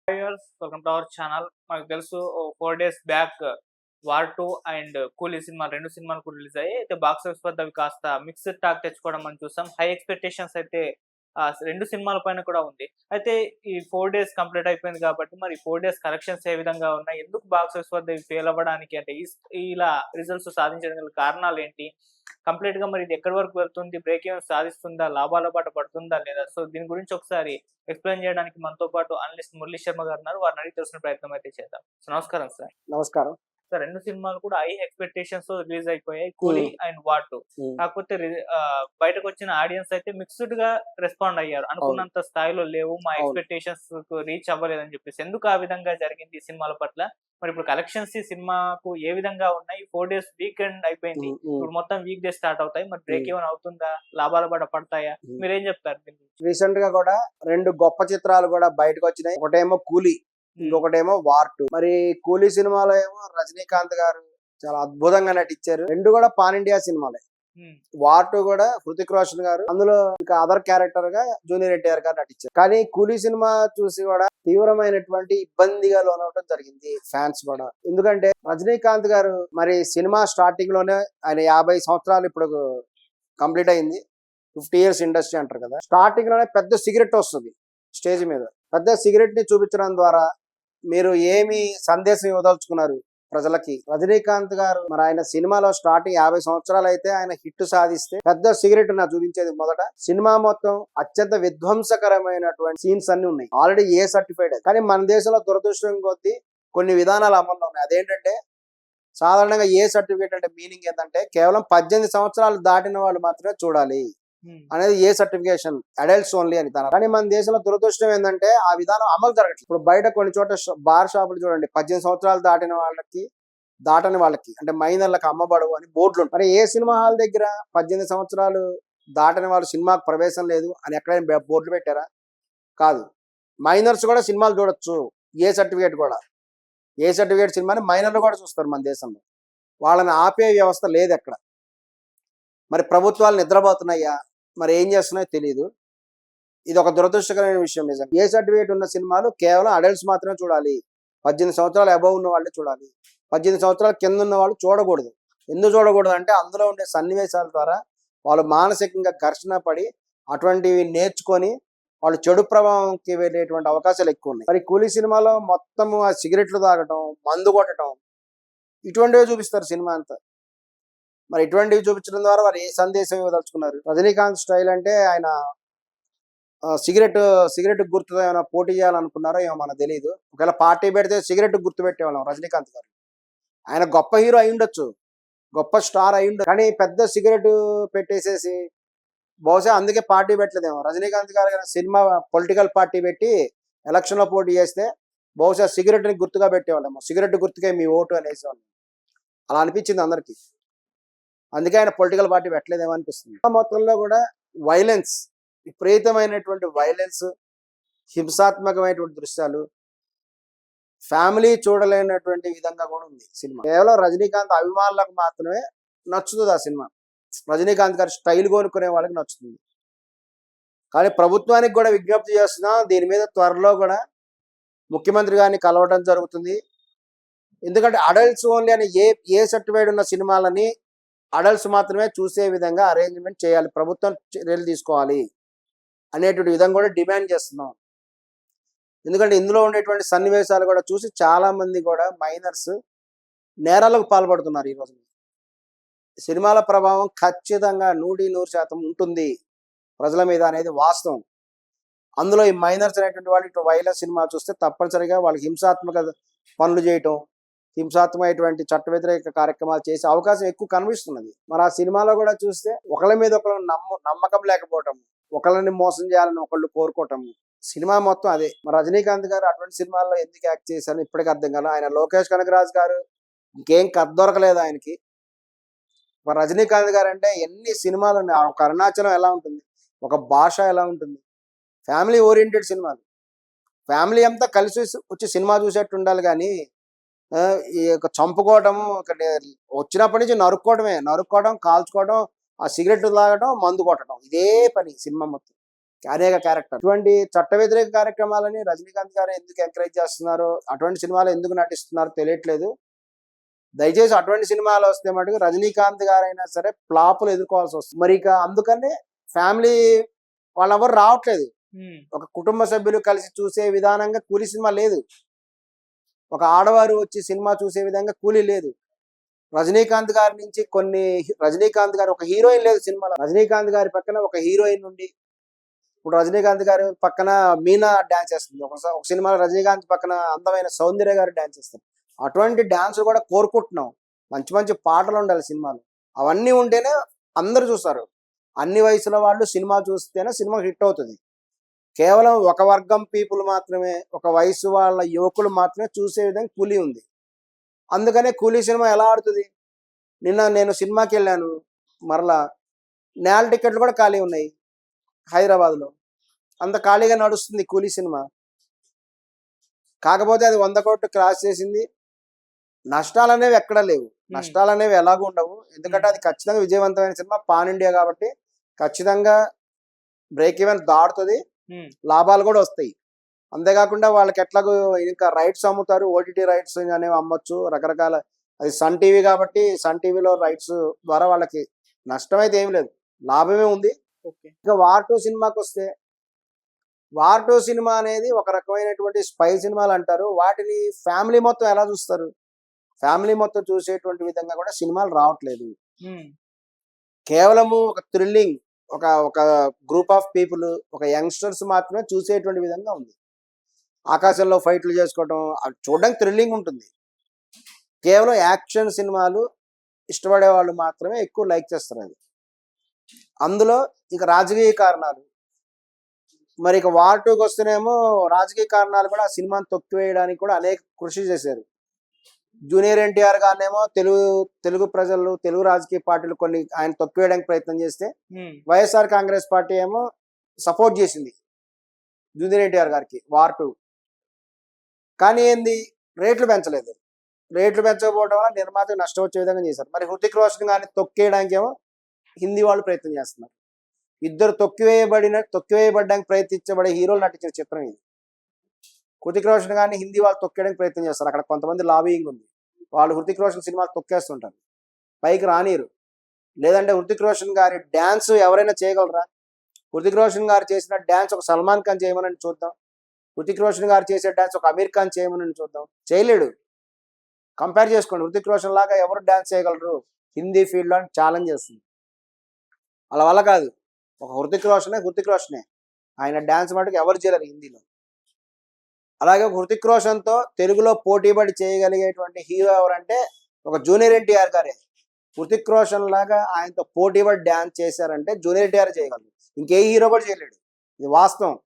Viewers welcome to our channel. మనకు తెలుసు 4 days back 'war 2' and 'కూలీ' సినిమా 2 సినిమాలు కూడా రిలీజ్ అయ్యాయి. అయితే బాక్స్ ఆఫీస్ వద్ద అవి కాస్త మిక్స్డ్ టాక్ తెచ్చుకోవడం మనం చూసాం. హై ఎక్స్‌పెక్టేషన్స్ అయితే 2 సినిమాల పైన కూడా ఉంది. అయితే ఈ 4 డేస్ కంప్లీట్ అయిపోయింది కాబట్టి మరి 4 డేస్ కలెక్షన్స్ ఏ విధంగా ఉన్నాయి? ఎందుకు బాక్స్ ఆఫీస్ వద్ద ఇవి ఫెయిల్ అవ్వడానికి అంటే ఇలా రిజల్ట్స్ సాధించడానికి గల కారణాలేంటి? కంప్లీట్‌గా మరి ఇది ఎక్కడి వరకు వెళ్తుంది? బ్రేక్ ఈవెన్ సాధిస్తుందా? లాభాల బాట పడుతుందా లేదా? సో దీని గురించి ఒకసారి ఎక్స్‌ప్లెయిన్ చేయడానికి మనతో పాటు అనలిస్ట్ మురళీ శర్మ గారున్నారు. వారిని అడిగి తెలుసుకునే ప్రయత్నం అయితే చేద్దాం. సో నమస్కారం సార్. నమస్కారం. సార్ 2 సినిమాలు కూడా హై ఎక్స్‌పెక్టేషన్స్‌తో రిలీజ్ అయిపోయాయి. 'కూలీ' అండ్ 'వార్ 2'. కాకపోతే బయటకొచ్చిన ఆడియన్స్ అయితే మిక్స్డ్‌గా రెస్పాండ్ అయ్యారు. అవును. అనుకున్నంత స్థాయిలో లేవు. మా అవును. ఎక్స్‌పెక్టేషన్స్‌కు రీచ్ అవ్వలేదని చెప్పేసి. ఎందుకు ఆ విధంగా జరిగింది ఈ సినిమాల పట్ల? మరి ఇప్పుడు కలెక్షన్స్ ఈ సినిమాకు ఏ విధంగా ఉన్నాయి? 4 డేస్ వీకెండ్ అయిపోయింది. ఇప్పుడు మొత్తం వీక్ డేస్ స్టార్ట్ అవుతాయి. మరి బ్రేక్ ఈవెన్ అవుతుందా? లాభాల బాట పడతాయా? మీరేం చెప్తారు దీని గురించి? రీసెంట్ గా కూడా 2 గొప్ప చిత్రాలు కూడా బయటకు వచ్చినాయి. ఒకటేమో 'కూలీ', ఇంకొకటేమో 'వార్ 2'. మరి 'కూలీ' సినిమాలో ఏమో రజనీకాంత్ గారు చాలా అద్భుతంగా నటించారు. 2 కూడా పాన్ ఇండియా సినిమాలే. 'వార్ 2' కూడా హృతిక్ రోషన్ గారు, అందులో ఇంకా అదర్ క్యారెక్టర్ గా జూనియర్ ఎన్టీఆర్ గారు నటించారు. కానీ 'కూలీ' సినిమా చూసి కూడా తీవ్రమైనటువంటి ఇబ్బందిగా లోనవడం జరిగింది ఫ్యాన్స్ కూడా. ఎందుకంటే రజనీకాంత్ గారు మరి సినిమా స్టార్టింగ్ లోనే ఆయన 50 సంవత్సరాలు ఇప్పుడు కంప్లీట్ అయింది. 50 ఇయర్స్ ఇండస్ట్రీ అంటారు కదా. స్టార్టింగ్ లోనే పెద్ద సిగరెట్ వస్తుంది స్టేజ్ మీద. పెద్ద సిగరెట్ ని చూపించడం ద్వారా మీరు ఏమి సందేశం ఇవ్వదలుచుకున్నారు ప్రజలకి? రజనీకాంత్ గారు మరి ఆయన సినిమాలో స్టార్టింగ్ 50 సంవత్సరాలు అయితే ఆయన హిట్ సాధిస్తే పెద్ద సిగరెట్ నా చూపించేది మొదట. సినిమా మొత్తం అత్యంత విధ్వంసకరమైనటువంటి సీన్స్ అన్ని ఉన్నాయి. ఆల్రెడీ ఏ సర్టిఫైడ్. కానీ మన దేశంలో దురదృష్టం కొద్దీ కొన్ని విధానాలు అమల్లో ఉన్నాయి. అదేంటంటే సాధారణంగా ఏ సర్టిఫికేట్ అంటే మీనింగ్ ఏంటంటే కేవలం 18 సంవత్సరాలు దాటిన వాళ్ళు మాత్రమే చూడాలి అనేది ఏ సర్టిఫికేషన్, అడల్ట్స్ ఓన్లీ అని. కానీ మన దేశంలో దురదృష్టం ఏంటంటే ఆ విధానం అమలు జరగట్లేదు. ఇప్పుడు బయట కొన్ని చోట్ల బార్ షాపులు చూడండి, 18 సంవత్సరాలు దాటని వాళ్ళకి అంటే మైనర్లకు అమ్మబడవు అని బోర్డులు ఉంటాయి. మరి ఏ సినిమా హాల్ దగ్గర 18 సంవత్సరాలు దాటని వాళ్ళు సినిమాకు ప్రవేశం లేదు అని ఎక్కడైనా బోర్డులు పెట్టారా? కాదు. మైనర్స్ కూడా సినిమాలు చూడొచ్చు. ఏ సర్టిఫికేట్ కూడా, ఏ సర్టిఫికేట్ సినిమాని మైనర్లు కూడా చూస్తారు మన దేశంలో. వాళ్ళని ఆపే వ్యవస్థ లేదు ఎక్కడ. మరి ప్రభుత్వాలు నిద్రపోతున్నాయా, మరి ఏం చేస్తున్నాయో తెలియదు. ఇది ఒక దురదృష్టకరమైన విషయం. నిజంగా ఏ సర్టిఫికేట్ ఉన్న సినిమాలు కేవలం అడల్ట్స్ మాత్రమే చూడాలి. 18 సంవత్సరాలు అబౌవ్ ఉన్న వాళ్ళే చూడాలి. 18 సంవత్సరాల కింద ఉన్న వాళ్ళు చూడకూడదు. ఎందుకు చూడకూడదు అంటే అందులో ఉండే సన్నివేశాల ద్వారా వాళ్ళు మానసికంగా ఘర్షణ పడి అటువంటివి నేర్చుకొని వాళ్ళు చెడు ప్రభావంకి వెళ్ళేటువంటి అవకాశాలు ఎక్కువ ఉన్నాయి. మరి 'కూలీ' సినిమాలో మొత్తం ఆ సిగరెట్లు తాగటం, మందు కొట్టడం, ఇటువంటివి చూపిస్తారు సినిమా అంతా. మరి ఇటువంటివి చూపించడం ద్వారా వారు ఏ సందేశం ఇవ్వదలుచుకున్నారు? రజనీకాంత్ స్టైల్ అంటే ఆయన సిగరెట్ గుర్తుతో ఏమైనా పోటీ చేయాలనుకున్నారో ఏమో మనకు తెలియదు. ఒకవేళ పార్టీ పెడితే సిగరెట్ గుర్తు పెట్టేవాళ్ళం రజనీకాంత్ గారు. ఆయన గొప్ప హీరో అయి ఉండొచ్చు, గొప్ప స్టార్ అయి ఉండొచ్చు. కానీ పెద్ద సిగరెట్ పెట్టేసేసి బహుశా అందుకే పార్టీ పెట్టలేదేమో. రజనీకాంత్ గారు సినిమా పొలిటికల్ పార్టీ పెట్టి ఎలక్షన్ లో పోటీ చేస్తే బహుశా సిగరెట్ ని గుర్తుగా పెట్టేవాళ్ళేమో. సిగరెట్ గుర్తుకే మీ ఓటు అనేసేవాళ్ళు. అలా అనిపించింది అందరికి. అందుకే ఆయన పొలిటికల్ పార్టీ పెట్టలేదేమో అనిపిస్తుంది. మొత్తంలో కూడా వైలెన్స్, విపరీతమైనటువంటి వైలెన్స్, హింసాత్మకమైనటువంటి దృశ్యాలు, ఫ్యామిలీ చూడలేనటువంటి విధంగా కూడా ఉంది సినిమా. కేవలం రజనీకాంత్ అభిమానులకు మాత్రమే నచ్చుతుంది ఆ సినిమా. రజనీకాంత్ గారి స్టైల్ కోరుకునే వాళ్ళకి నచ్చుతుంది. కానీ ప్రభుత్వానికి కూడా విజ్ఞప్తి చేస్తున్నాం, దీని మీద త్వరలో కూడా ముఖ్యమంత్రి గారిని కలవడం జరుగుతుంది. ఎందుకంటే అడల్ట్స్ ఓన్లీ అని ఏ సర్టిఫైడ్ ఉన్న సినిమాలని అడల్ట్స్ మాత్రమే చూసే విధంగా అరేంజ్మెంట్ చేయాలి, ప్రభుత్వం చర్యలు తీసుకోవాలి అనేటువంటి విధంగా కూడా డిమాండ్ చేస్తున్నాం. ఎందుకంటే ఇందులో ఉండేటువంటి సన్నివేశాలు కూడా చూసి చాలా మంది కూడా మైనర్స్ నేరాలకు పాల్పడుతున్నారు. ఈరోజు సినిమాల ప్రభావం ఖచ్చితంగా 100% ఉంటుంది ప్రజల మీద అనేది వాస్తవం. అందులో ఈ మైనర్స్ అనేటువంటి వాళ్ళు ఇటు వైలెన్స్ సినిమా చూస్తే తప్పనిసరిగా వాళ్ళకి హింసాత్మక పనులు చేయటం, హింసాత్మకమైనటువంటి చట్ట వ్యతిరేక కార్యక్రమాలు చేసే అవకాశం ఎక్కువ కనిపిస్తున్నది. మరి ఆ సినిమాలో కూడా చూస్తే ఒకళ్ళ మీద ఒకళ్ళు నమ్మకం లేకపోవటం, ఒకళ్ళని మోసం చేయాలని ఒకళ్ళు కోరుకోవటం, సినిమా మొత్తం అదే. మరి రజనీకాంత్ గారు అటువంటి సినిమాల్లో ఎందుకు యాక్ట్ చేశారని ఇప్పటికీ అర్థం కాదు. ఆయన లోకేష్ కనగరాజ్ గారు ఇంకేం కథ దొరకలేదు ఆయనకి. మరి రజనీకాంత్ గారు అంటే ఎన్ని సినిమాలు ఉన్నాయి. ఒక అరుణాచలం ఎలా ఉంటుంది, ఒక భాష ఎలా ఉంటుంది, ఫ్యామిలీ ఓరియంటెడ్ సినిమాలు. ఫ్యామిలీ అంతా కలిసి వచ్చి సినిమా చూసేట్టు ఉండాలి. కానీ ఈ యొక్క చంపుకోవటము, వచ్చినప్పటి నుంచి నరుక్కోవడం, కాల్చుకోవడం, ఆ సిగరెట్ తాగడం, మందు కొట్టడం, ఇదే పని సినిమా మొత్తం. అనేక క్యారెక్టర్. ఇటువంటి చట్ట వ్యతిరేక కార్యక్రమాలని రజనీకాంత్ గారు ఎందుకు ఎంకరేజ్ చేస్తున్నారు, అటువంటి సినిమాలు ఎందుకు నటిస్తున్నారు తెలియట్లేదు. దయచేసి అటువంటి సినిమాలు వస్తే మటుకు రజనీకాంత్ గారైనా సరే ఫ్లాపులు ఎదుర్కోవాల్సి వస్తుంది. మరి ఇక అందుకని ఫ్యామిలీ వాళ్ళెవరు రావట్లేదు. ఒక కుటుంబ సభ్యులు కలిసి చూసే విధానంగా కూలీ సినిమా లేదు. ఒక ఆడవారు వచ్చి సినిమా చూసే విధంగా కూలీ లేదు. రజనీకాంత్ గారి నుంచి రజనీకాంత్ గారు ఒక హీరోయిన్ లేదు సినిమాలో. రజనీకాంత్ గారి పక్కన ఒక హీరోయిన్ ఉండి, ఇప్పుడు రజనీకాంత్ గారి పక్కన మీనా డాన్స్ చేస్తుంది. ఒక సినిమాలో రజనీకాంత్ పక్కన అందమైన సౌందర్య గారు డాన్స్ చేస్తారు. అటువంటి డాన్స్ కూడా కోరుకుంటున్నాం. మంచి మంచి పాటలు ఉండాలి సినిమాలు. అవన్నీ ఉంటేనే అందరు చూస్తారు. అన్ని వయసుల వాళ్ళు సినిమా చూస్తేనే సినిమా హిట్ అవుతుంది. కేవలం ఒక వర్గం పీపుల్ మాత్రమే, ఒక వయసు వాళ్ళ యువకులు మాత్రమే చూసే విధంగా కూలీ ఉంది. అందుకనే కూలీ సినిమా ఎలా ఆడుతుంది? నిన్న నేను సినిమాకి వెళ్ళాను, మరలా నేల టికెట్లు కూడా ఖాళీ ఉన్నాయి హైదరాబాద్లో. అంత ఖాళీగా నడుస్తుంది కూలీ సినిమా. కాకపోతే అది 100 కోట్లు క్రాస్ చేసింది. నష్టాలు అనేవి ఎక్కడ లేవు, నష్టాలు అనేవి ఎలాగూ ఉండవు. ఎందుకంటే అది ఖచ్చితంగా విజయవంతమైన సినిమా, పాన్ ఇండియా కాబట్టి ఖచ్చితంగా బ్రేక్ ఈవెన్ దాటుతుంది, లాభాలు కూడా వస్తాయి. అంతేకాకుండా వాళ్ళకి ఎట్లాగో ఇంకా రైట్స్ అమ్ముతారు, ఓటీటీ రైట్స్ అనేవి అమ్మొచ్చు రకరకాల. అది సన్ టీవీ కాబట్టి సన్ టీవీలో రైట్స్ ద్వారా వాళ్ళకి నష్టం అయితే ఏమి లేదు, లాభమే ఉంది. ఇంకా వార్ 2 సినిమాకి వస్తే, వార్ 2 సినిమా అనేది ఒక రకమైనటువంటి స్పై సినిమాలు అంటారు. వాటిని ఫ్యామిలీ మొత్తం ఎలా చూస్తారు? ఫ్యామిలీ మొత్తం చూసేటువంటి విధంగా కూడా సినిమాలు రావట్లేదు. కేవలము ఒక థ్రిల్లింగ్, ఒక ఒక గ్రూప్ ఆఫ్ పీపుల్, ఒక యంగ్స్టర్స్ మాత్రమే చూసేటువంటి విధంగా ఉంది. ఆకాశంలో ఫైట్లు చేసుకోవడం అవి చూడడానికి థ్రిల్లింగ్ ఉంటుంది. కేవలం యాక్షన్ సినిమాలు ఇష్టపడే వాళ్ళు మాత్రమే ఎక్కువ లైక్ చేస్తారు. అది అందులో ఇక రాజకీయ కారణాలు. మరి ఇక వార్ 2కి వస్తేనేమో రాజకీయ కారణాలు కూడా ఆ సినిమాని తొక్కివేయడానికి కూడా అనేక కృషి చేశారు. జూనియర్ ఎన్టీఆర్ గారినేమో తెలుగు ప్రజలు, తెలుగు రాజకీయ పార్టీలు కొన్ని ఆయన తొక్కివేయడానికి ప్రయత్నం చేస్తే, వైఎస్ఆర్ కాంగ్రెస్ పార్టీ ఏమో సపోర్ట్ చేసింది జూనియర్ ఎన్టీఆర్ గారికి వార్ 2. కానీ ఏంది, రేట్లు పెంచలేదు. రేట్లు పెంచకపోవడం వల్ల నిర్మాతకు నష్టం వచ్చే విధంగా చేశారు. మరి హృతిక్ రోషన్ గారిని తొక్కేయడానికి ఏమో హిందీ వాళ్ళు ప్రయత్నం చేస్తున్నారు. ఇద్దరు తొక్కివేయబడ్డానికి ప్రయత్నించబడే హీరోలు నటించిన చిత్రం ఇది. హృతిక్ రోషన్ గారిని హిందీ వాళ్ళు తొక్కేయడానికి ప్రయత్నం చేస్తారు. అక్కడ కొంతమంది లాబియింగ్ ఉంది, వాళ్ళు హృతిక్ రోషన్ సినిమాలు తొక్కేస్తుంటారు, పైకి రానిరు. లేదంటే హృతిక్ రోషన్ గారి డ్యాన్స్ ఎవరైనా చేయగలరా? హృతిక్ రోషన్ గారు చేసిన డ్యాన్స్ ఒక సల్మాన్ ఖాన్ చేయమని చూద్దాం, హృతిక్ రోషన్ గారు చేసే డ్యాన్స్ ఒక అమీర్ ఖాన్ చేయమని చూద్దాం. చేయలేడు. కంపేర్ చేసుకోండి, హృతిక్ రోషన్ లాగా ఎవరు డ్యాన్స్ చేయగలరు హిందీ ఫీల్డ్లో అని ఛాలెంజ్ చేస్తుంది. అలా వల్ల కాదు, ఒక హృతిక్ రోషనే, ఆయన డ్యాన్స్ మటుకు ఎవరు చేయలేరు హిందీలో. అలాగే హృతిక్ రోషన్తో తెలుగులో పోటీపడి చేయగలిగేటువంటి హీరో ఎవరంటే ఒక జూనియర్ ఎన్టీఆర్ గారే. హృతిక్ రోషన్ లాగా ఆయనతో పోటీపడి డ్యాన్స్ చేశారంటే జూనియర్ ఎన్టీఆర్ చేయగలరు, ఇంకే హీరో కూడా చేయలేడు. ఇది వాస్తవం.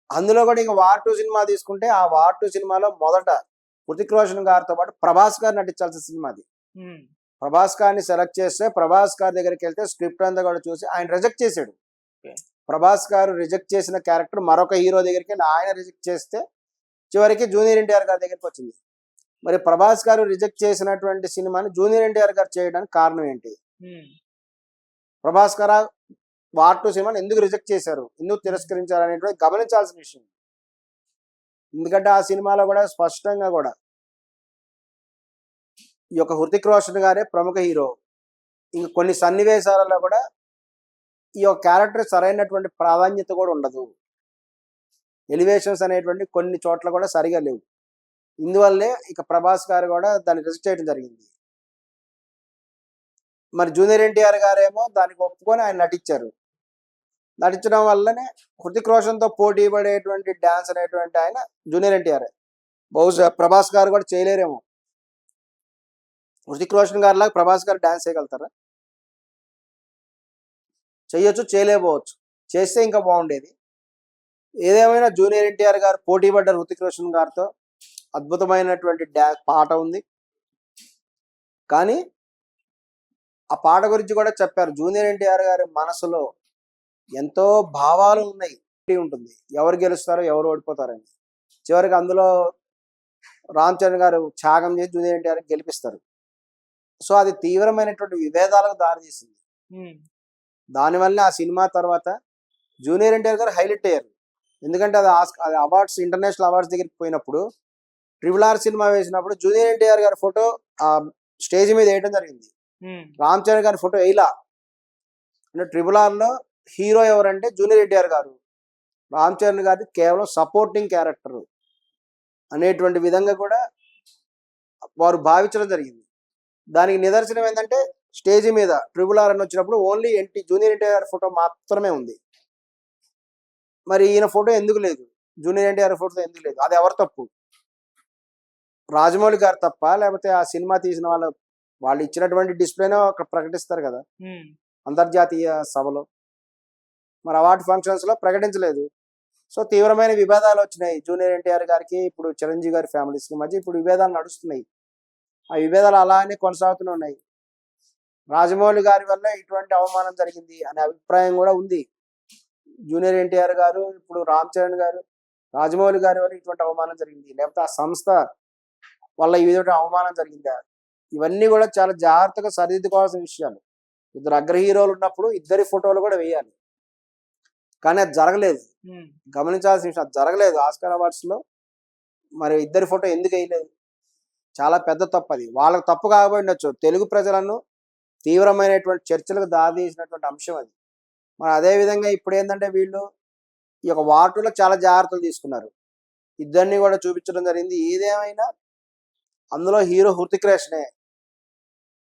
అందులో కూడా ఇంకా వార్ 2 సినిమా తీసుకుంటే, ఆ వార్ 2 సినిమాలో మొదట హృతిక్ రోషన్ గారితో పాటు ప్రభాస్ గారు నటించాల్సిన సినిమా అది. ప్రభాస్ గారిని సెలెక్ట్ చేస్తే, ప్రభాస్ గారి దగ్గరికి వెళ్తే స్క్రిప్ట్ అంతా కూడా చూసి ఆయన రిజెక్ట్ చేశాడు. ప్రభాస్ గారు రిజెక్ట్ చేసిన క్యారెక్టర్ మరొక హీరో దగ్గరికి ఆయన రిజెక్ట్ చేస్తే చివరికి జూనియర్ ఎన్టీఆర్ గారి దగ్గరికి వచ్చింది. మరి ప్రభాస్ గారు రిజెక్ట్ చేసినటువంటి సినిమాని జూనియర్ ఎన్టీఆర్ గారు చేయడానికి కారణం ఏంటి? ప్రభాస్ గారు వార్ 2 సినిమాని ఎందుకు రిజెక్ట్ చేశారు, ఎందుకు తిరస్కరించారు అనేటువంటి గమనించాల్సిన విషయం. ఎందుకంటే ఆ సినిమాలో కూడా స్పష్టంగా కూడా ఈ యొక్క హృతిక్ రోషన్ గారే ప్రముఖ హీరో. ఇంక కొన్ని సన్నివేశాలలో కూడా ఈ యొక్క క్యారెక్టర్ సరైనటువంటి ప్రాధాన్యత కూడా ఉండదు. ఎలివేషన్స్ అనేటువంటి కొన్ని చోట్ల కూడా సరిగా లేవు. ఇందువల్లే ఇక ప్రభాస్ గారు కూడా దాన్ని రిజెక్ట్ చేయడం జరిగింది. మరి జూనియర్ ఎన్టీఆర్ గారేమో దానికి ఒప్పుకొని ఆయన నటించారు. నటించడం వల్లనే హృతిక్ రోషన్తో పోటీ పడేటువంటి డ్యాన్స్ అనేటువంటి ఆయన జూనియర్ ఎన్టీఆర్. బహుశా ప్రభాస్ గారు కూడా చేయలేరేమో. హృతిక్ రోషన్ గారి లాగా ప్రభాస్ గారు డ్యాన్స్ చేయగలుగుతారా? చెయ్యొచ్చు, చేయలేకపోవచ్చు. చేస్తే ఇంకా బాగుండేది. ఏదేమైనా జూనియర్ ఎన్టీఆర్ గారు పోటీ పడ్డారు హృతిక్ రోషన్ గారితో. అద్భుతమైనటువంటి పాట ఉంది. కానీ ఆ పాట గురించి కూడా చెప్పారు. జూనియర్ ఎన్టీఆర్ గారి మనసులో ఎంతో భావాలు ఉన్నాయి ఉంటుంది, ఎవరు గెలుస్తారో ఎవరు ఓడిపోతారని. చివరికి అందులో రామ్ చరణ్ గారు త్యాగం చేసి జూనియర్ ఎన్టీఆర్ గెలిపిస్తారు. సో అది తీవ్రమైనటువంటి విభేదాలకు దారితీసింది. దానివల్ల ఆ సినిమా తర్వాత జూనియర్ ఎన్టీఆర్ గారు హైలైట్ అయ్యారు. ఎందుకంటే అది అది అవార్డ్స్, ఇంటర్నేషనల్ అవార్డ్స్ దగ్గరికి పోయినప్పుడు RRR సినిమా వేసినప్పుడు జూనియర్ ఎన్టీఆర్ గారి ఫోటో ఆ స్టేజ్ మీద వేయడం జరిగింది. రామ్ చరణ్ గారి ఫోటో వేయలా. అంటే RRR లో హీరో ఎవరంటే జూనియర్ ఎన్టీఆర్ గారు, రామ్ చరణ్ గారి కేవలం సపోర్టింగ్ క్యారెక్టర్ అనేటువంటి విధంగా కూడా వారు భావించడం జరిగింది. దానికి నిదర్శనం ఏంటంటే స్టేజ్ మీద RRR అని వచ్చినప్పుడు ఓన్లీ జూనియర్ ఎన్టీఆర్ ఫోటో మాత్రమే ఉంది. మరి ఈయన ఫోటో ఎందుకు లేదు, జూనియర్ ఎన్టీఆర్ ఫోటో ఎందుకు లేదు? అది ఎవరు తప్పు? రాజమౌళి గారు తప్ప, లేకపోతే ఆ సినిమా తీసిన వాళ్ళు ఇచ్చినటువంటి డిస్ప్లేనే అక్కడ ప్రకటిస్తారు కదా అంతర్జాతీయ సభలో, మరి అవార్డు ఫంక్షన్స్ లో ప్రకటించలేదు. సో తీవ్రమైన విభేదాలు వచ్చినాయి జూనియర్ ఎన్టీఆర్ గారికి, ఇప్పుడు చిరంజీవి గారి ఫ్యామిలీస్ కి మధ్య ఇప్పుడు విభేదాలు నడుస్తున్నాయి. ఆ విభేదాలు అలానే కొనసాగుతూనే ఉన్నాయి. రాజమౌళి గారి వల్ల ఇటువంటి అవమానం జరిగింది అనే అభిప్రాయం కూడా ఉంది. జూనియర్ ఎన్టీఆర్ గారు, ఇప్పుడు రామ్ చరణ్ గారు, రాజమౌళి గారి వల్ల ఇటువంటి అవమానం జరిగింది, లేకపోతే ఆ సంస్థ వల్ల ఈ విధంగా అవమానం జరిగిందా? ఇవన్నీ కూడా చాలా జాగ్రత్తగా సరిదిద్దుకోవాల్సిన విషయాలు. ఇద్దరు అగ్ర హీరోలు ఉన్నప్పుడు ఇద్దరి ఫోటోలు కూడా వేయాలి, కానీ అది జరగలేదు. గమనించాల్సిన విషయం, అది జరగలేదు. ఆస్కార్ అవార్డ్స్ లో మరి ఇద్దరి ఫోటో ఎందుకు వేయలేదు? చాలా పెద్ద తప్పు అది. వాళ్ళకి తప్పు కాకపోయిండొచ్చు, తెలుగు ప్రజలను తీవ్రమైనటువంటి చర్చలకు దారితీసినటువంటి అంశం అది. మరి అదే విధంగా ఇప్పుడు ఏంటంటే వీళ్ళు ఈ యొక్క వార్డులో చాలా జాగ్రత్తలు తీసుకున్నారు, ఇద్దరిని కూడా చూపించడం జరిగింది. ఏదేమైనా అందులో హీరో హృతిక్ రోషనే.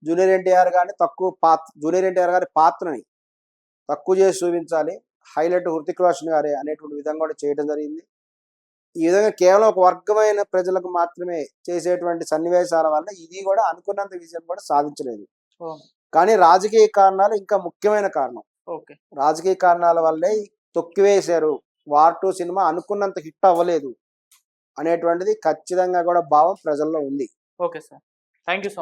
జూనియర్ ఎన్టీఆర్ గారిని జూనియర్ ఎన్టీఆర్ గారి పాత్రని తక్కువ చేసి చూపించాలి, హైలైట్ హృతిక్ రోషన్ గారే అనేటువంటి విధంగా కూడా చేయడం జరిగింది. ఈ విధంగా కేవలం ఒక వర్గమైన ప్రజలకు మాత్రమే చేసేటువంటి సన్నివేశాల వల్ల ఇది కూడా అనుకున్నంత విజయం కూడా సాధించలేదు. కానీ రాజకీయ కారణాలు ఇంకా ముఖ్యమైన కారణం. రాజకీయ కారణాల వల్లే తొక్కివేశారు. వార్ 2 సినిమా అనుకున్నంత హిట్ అవ్వలేదు అనేటువంటిది ఖచ్చితంగా కూడా భావం ప్రజల్లో ఉంది. Okay sir, thank you so much.